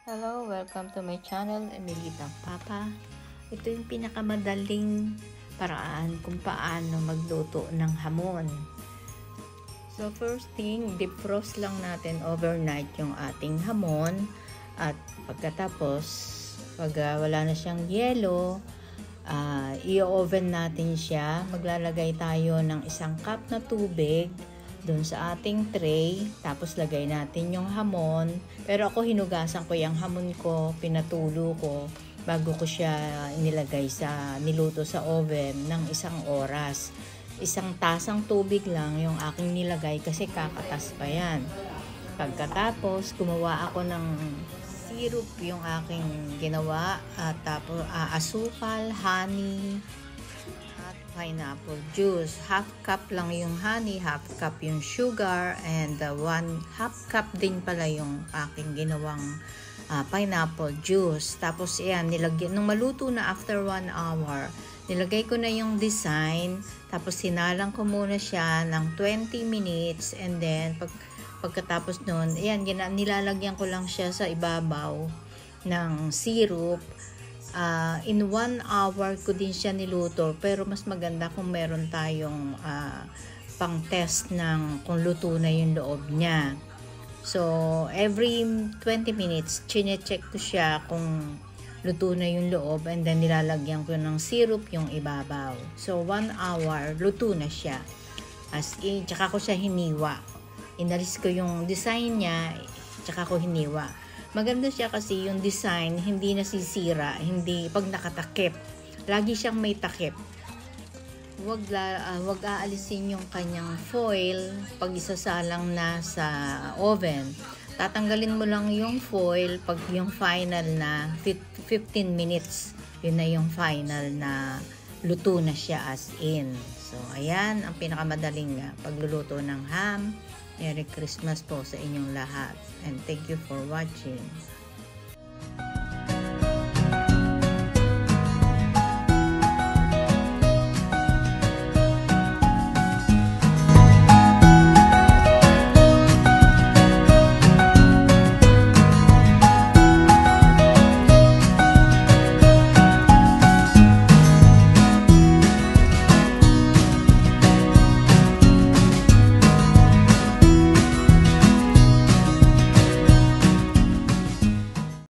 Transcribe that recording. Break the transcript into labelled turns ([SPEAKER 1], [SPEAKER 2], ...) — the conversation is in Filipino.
[SPEAKER 1] Hello, welcome to my channel, Emilita Papa. Ito yung pinakamadaling paraan kung paano magluto ng hamon. So first thing, defrost lang natin overnight yung ating hamon. At pagkatapos, pag wala na siyang yelo, i-oven natin siya. Maglalagay tayo ng 1 cup na tubig doon sa ating tray, tapos lagay natin yung hamon. Pero ako hinugasan ko yung hamon ko, pinatulo ko bago ko siya niluto sa oven ng 1 oras. 1 tasang tubig lang yung aking nilagay kasi kakatas pa yan. Pagkatapos gumawa ako ng syrup yung aking ginawa, at tapos asukal, honey, at pineapple juice. 1/2 cup lang yung honey, 1/2 cup yung sugar, and 1/2 cup din pala yung aking ginawang pineapple juice. Tapos yan, nilagyan, nung maluto na after 1 hour, nilagay ko na yung design, tapos sinalang ko muna siya ng 20 minutes, and then pagkatapos nun, ayan, nilalagyan ko lang siya sa ibabaw ng syrup. In 1 hour ko din siya niluto, pero mas maganda kung meron tayong pang test ng kung luto na yung loob niya. So every 20 minutes chine-check ko siya kung luto na yung loob, and then nilalagyan ko ng syrup yung ibabaw. So 1 hour luto na siya, as in, tsaka ko siya hiniwa. Inalis ko yung design niya, tsaka ko hiniwa. Maganda siya kasi yung design hindi nasisira, hindi pag nakatakip. Lagi siyang may takip. Wag aalisin yung kanyang foil pag isasalang na sa oven. Tatanggalin mo lang yung foil pag yung final na 15 minutes. Yun na yung final na luto na siya as in. So ayan ang pinakamadaling pagluluto ng ham. Merry Christmas po sa inyong lahat, and thank you for watching.